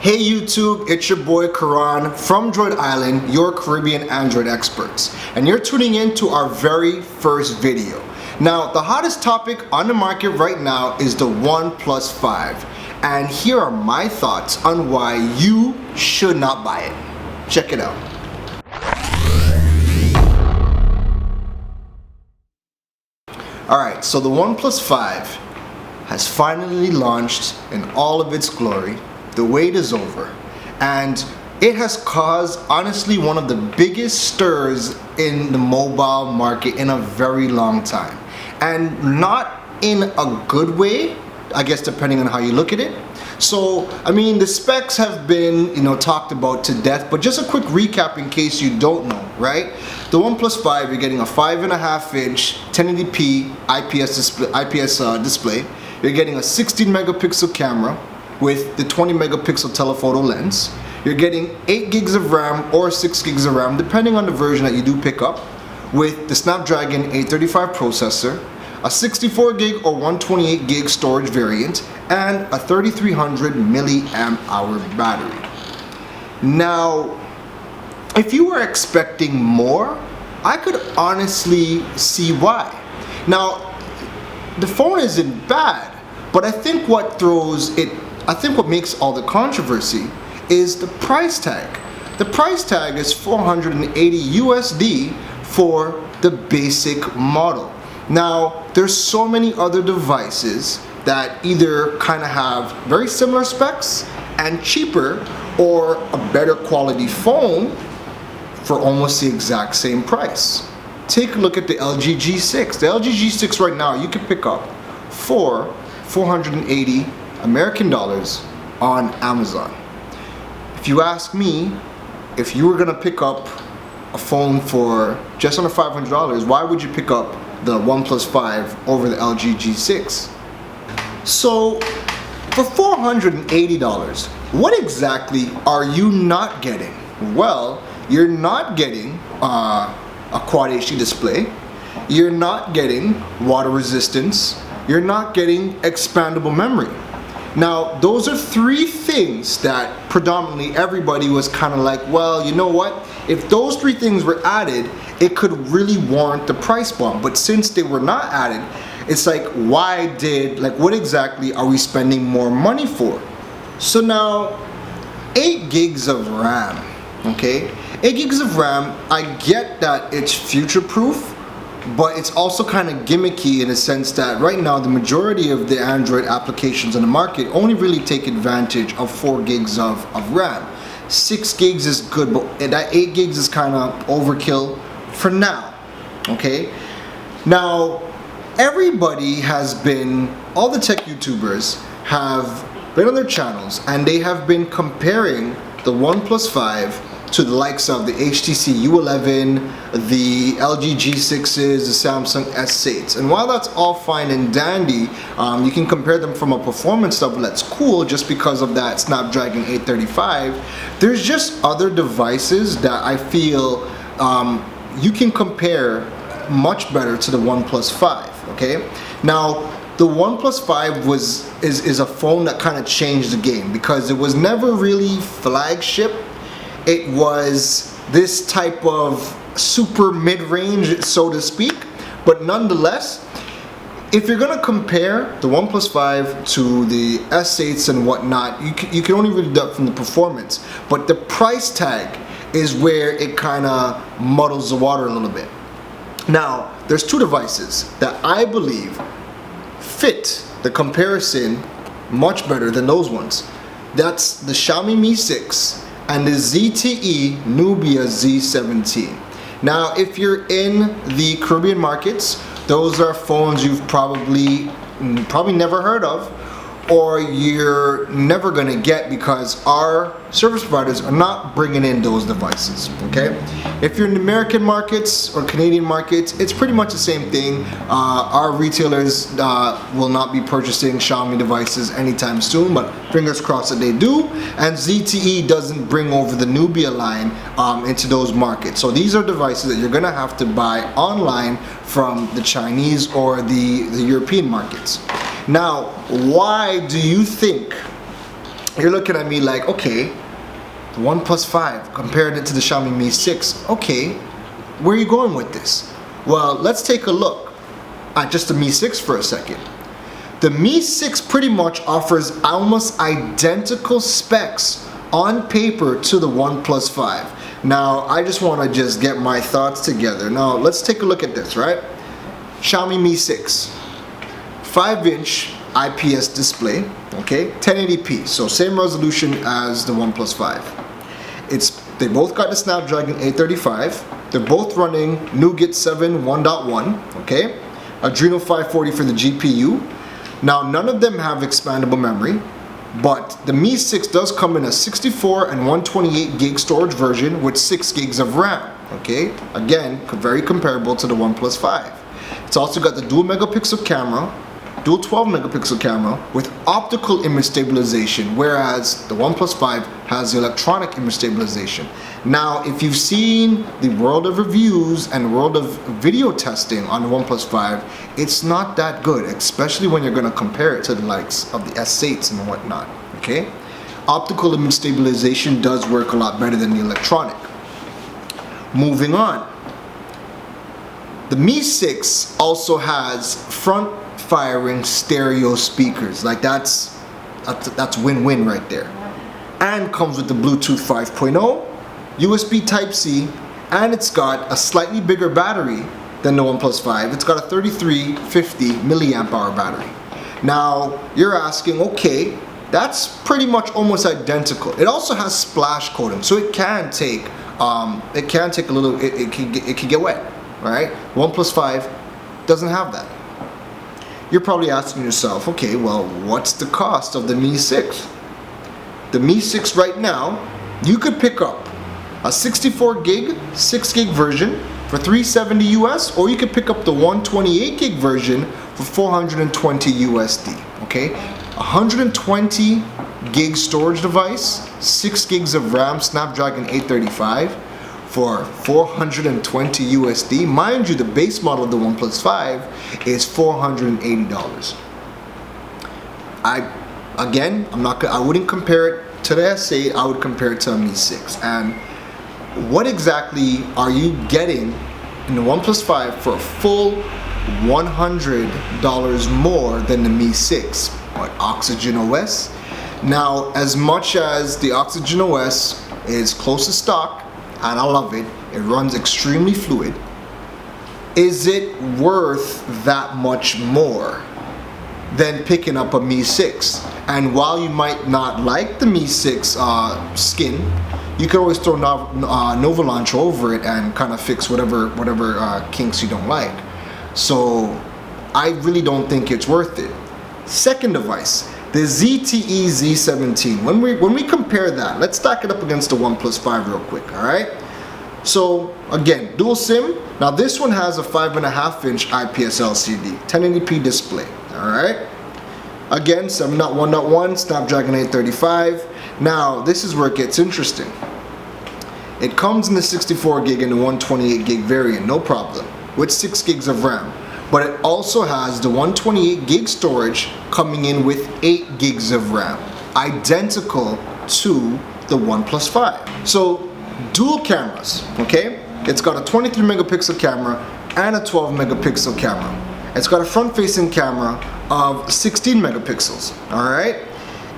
Hey YouTube, it's your boy Karan from Droid Island, your Caribbean Android experts. And you're tuning in to our very first video. Now, the hottest topic on the market right now is the Oneplus 5. And here are my thoughts on why you should not buy it. Check it out. Alright, so the Oneplus 5 has finally launched in all of its glory. The wait is over, and it has caused honestly one of the biggest stirs in the mobile market in a very long time, and not in a good way, I guess, depending on how you look at it. So I mean, the specs have been talked about to death, but just a quick recap in case you don't know, right? The Oneplus 5, you're getting a 5.5-inch 1080p IPS display. You're getting a 16 megapixel camera with the 20 megapixel telephoto lens. You're getting 8 gigs of RAM or 6 gigs of RAM, depending on the version that you do pick up, with the Snapdragon 835 processor, a 64 gig or 128 gig storage variant, and a 3300 milliamp hour battery. Now, if you were expecting more, I could honestly see why. Now, the phone isn't bad, but I think what makes all the controversy is the price tag. The price tag is $480 USD for the basic model. Now, there's so many other devices that either kind of have very similar specs and cheaper, or a better quality phone for almost the exact same price. Take a look at the LG G6. The LG G6 right now you can pick up for 480 American dollars on Amazon. If you ask me, if you were gonna pick up a phone for just under $500, why would you pick up the Oneplus 5 over the LG G6? So for $480, what exactly are you not getting? Well, you're not getting a Quad HD display, you're not getting water resistance, you're not getting expandable memory. Now, those are three things that predominantly everybody was kind of like, well, you know what? If those three things were added, it could really warrant the price bump. But since they were not added, it's like, what exactly are we spending more money for? So now, 8 gigs of RAM, okay? 8 gigs of RAM, I get that it's future-proof, but it's also kind of gimmicky in a sense that right now the majority of the Android applications on the market only really take advantage of 4 gigs of RAM. 6 gigs is good, but that 8 gigs is kind of overkill for now, okay? Now, everybody has been, all the tech YouTubers have been on their channels and they have been comparing the Oneplus 5 to the likes of the HTC U11, the LG G6s, the Samsung S8s. And while that's all fine and dandy, you can compare them from a performance level that's cool just because of that Snapdragon 835, there's just other devices that I feel you can compare much better to the Oneplus 5, okay? Now, the Oneplus 5 is a phone that kind of changed the game because it was never really flagship. It was this type of super mid-range, so to speak, but nonetheless, if you're gonna compare the Oneplus 5 to the S8s and whatnot, you can only really do it from the performance, but the price tag is where it kind of muddles the water a little bit. Now, there's two devices that I believe fit the comparison much better than those ones. That's the Xiaomi Mi 6 and the ZTE Nubia Z17. Now, if you're in the Caribbean markets, those are phones you've probably never heard of, or you're never gonna get because our service providers are not bringing in those devices, okay? If you're in the American markets or Canadian markets, it's pretty much the same thing. Our retailers will not be purchasing Xiaomi devices anytime soon, but fingers crossed that they do. And ZTE doesn't bring over the Nubia line into those markets. So these are devices that you're gonna have to buy online from the Chinese or the European markets. Now, why do you think you're looking at me like, okay, the OnePlus 5, compared it to the Xiaomi Mi 6. Okay, where are you going with this? Well, let's take a look at just the Mi 6 for a second. The Mi 6 pretty much offers almost identical specs on paper to the OnePlus 5. Now, I just want to just get my thoughts together. Now, let's take a look at this, right? Xiaomi Mi 6, 5-inch IPS display, okay, 1080p, so same resolution as the OnePlus 5. They both got the Snapdragon 835. They're both running Nougat 7 1.1, okay, Adreno 540 for the GPU. Now, none of them have expandable memory, but the Mi 6 does come in a 64 and 128 gig storage version with 6 gigs of RAM, okay, again, very comparable to the OnePlus 5. It's also got the dual megapixel camera, dual 12 megapixel camera with optical image stabilization, whereas the OnePlus 5 has the electronic image stabilization. Now, if you've seen the world of reviews and world of video testing on the OnePlus 5, it's not that good, especially when you're going to compare it to the likes of the S8s and whatnot, okay? Optical image stabilization does work a lot better than the electronic. Moving on. The Mi 6 also has front-firing stereo speakers. Like that's win-win right there. And comes with the Bluetooth 5.0, USB Type-C, and it's got a slightly bigger battery than the OnePlus 5. It's got a 3350 milliamp hour battery. Now, you're asking, okay, that's pretty much almost identical. It also has splash coating, so it can take a little, it can get wet. Right? OnePlus 5 doesn't have that. You're probably asking yourself, okay, well, what's the cost of the Mi 6? The Mi 6 right now, you could pick up a 64 gig, 6 gig version for $370 US, or you could pick up the 128 gig version for $420 USD. Okay? 120 gig storage device, 6 gigs of RAM, Snapdragon 835. For $420 USD. Mind you, the base model of the OnePlus 5 is $480. I wouldn't compare it to the S8, I would compare it to a Mi 6. And what exactly are you getting in the OnePlus 5 for a full $100 more than the Mi 6? What, Oxygen OS? Now, as much as the Oxygen OS is close to stock, and I love it, it runs extremely fluid, is it worth that much more than picking up a Mi 6? And while you might not like the Mi 6 skin, you can always throw Nova Launch over it and kind of fix whatever kinks you don't like. So I really don't think it's worth it. Second device, the ZTE Z17. When we compare that, let's stack it up against the OnePlus 5 real quick, alright? So again, dual SIM. Now this one has a 5.5-inch IPS LCD, 1080p display, alright? Again, 7.1.1, Snapdragon 835. Now, this is where it gets interesting. It comes in the 64 gig and the 128 gig variant, no problem, with 6 gigs of RAM. But it also has the 128 gig storage coming in with 8 gigs of RAM, identical to the OnePlus 5. So, dual cameras, okay? It's got a 23 megapixel camera and a 12 megapixel camera. It's got a front-facing camera of 16 megapixels, alright?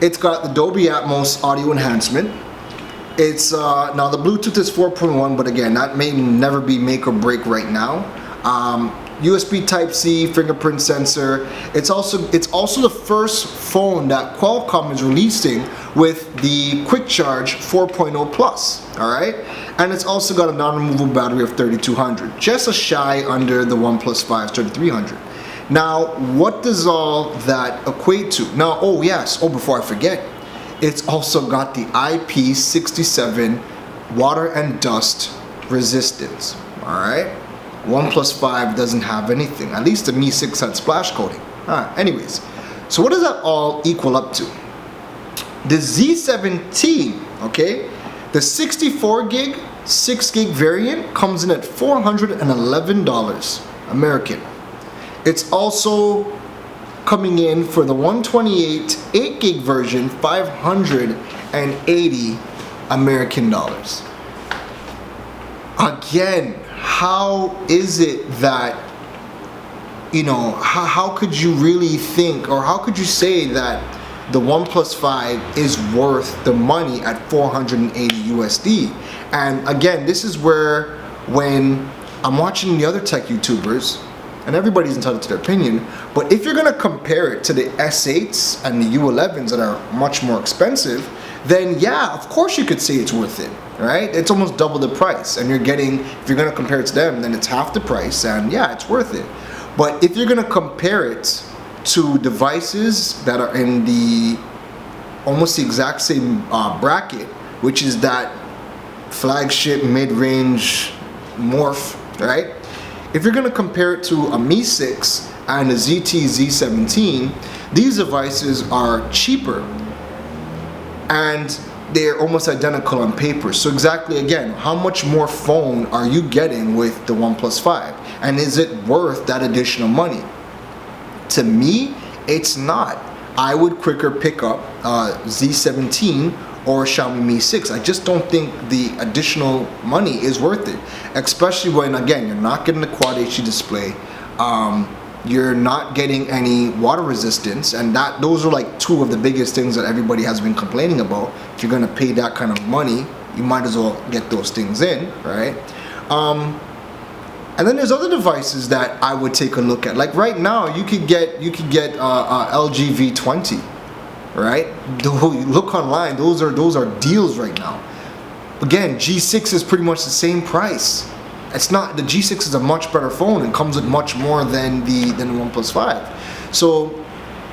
It's got the Dolby Atmos audio enhancement. It's, now the Bluetooth is 4.1, but again, that may never be make or break right now. USB Type-C, fingerprint sensor. It's also the first phone that Qualcomm is releasing with the Quick Charge 4.0 Plus, alright? And it's also got a non-removable battery of 3200, just a shy under the OnePlus 5's 3300. Now, what does all that equate to? Now, oh yes, before I forget, it's also got the IP67 water and dust resistance, alright? OnePlus 5 doesn't have anything. At least the Mi 6 had splash coating. Anyways, so what does that all equal up to? The Z17, okay, the 64 gig, 6 gig variant comes in at $411 American. It's also coming in for the 128 8 gig version, 580 American dollars. Again, how is it that, you know, how could you really think, or how could you say that the OnePlus 5 is worth the money at 480 USD? And again, this is where, when I'm watching the other tech YouTubers, and everybody's entitled to their opinion, but if you're gonna compare it to the S8s and the U11s that are much more expensive, then yeah, of course you could say it's worth it, right? It's almost double the price, and you're getting, if you're gonna compare it to them, then it's half the price, and yeah, it's worth it. But if you're gonna compare it to devices that are in the almost the exact same bracket, which is that flagship mid-range morph, right? If you're gonna compare it to a Mi 6 and a ZT Z17, these devices are cheaper and they're almost identical on paper. So exactly, again, how much more phone are you getting with the OnePlus 5? And is it worth that additional money? To me, it's not. I would quicker pick up Z17 or Xiaomi Mi 6. I just don't think the additional money is worth it. Especially when, again, you're not getting the Quad HD display. You're not getting any water resistance, and those are like two of the biggest things that everybody has been complaining about. If you're gonna pay that kind of money, you might as well get those things in, right? And then there's other devices that I would take a look at. Like right now, you could get LG V20, right? Look online; those are deals right now. Again, G6 is pretty much the same price. It's not, the G6 is a much better phone and comes with much more than the OnePlus 5. So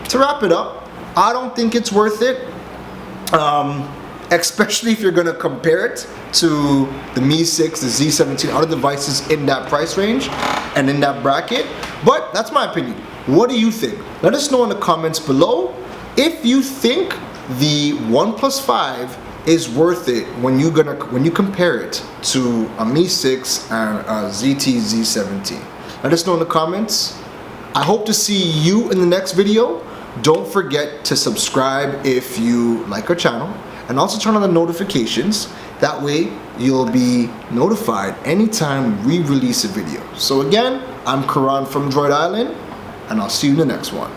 to wrap it up, I don't think it's worth it. Especially if you're gonna compare it to the Mi 6, the Z17, other devices in that price range and in that bracket. But that's my opinion. What do you think? Let us know in the comments below if you think the OnePlus 5 is worth it when you compare it to a Mi 6 and a ZT Z17. Let us know in the comments. I hope to see you in the next video. Don't forget to subscribe if you like our channel, and also turn on the notifications. That way you'll be notified anytime we release a video. So again, I'm Karan from Droid Island, and I'll see you in the next one.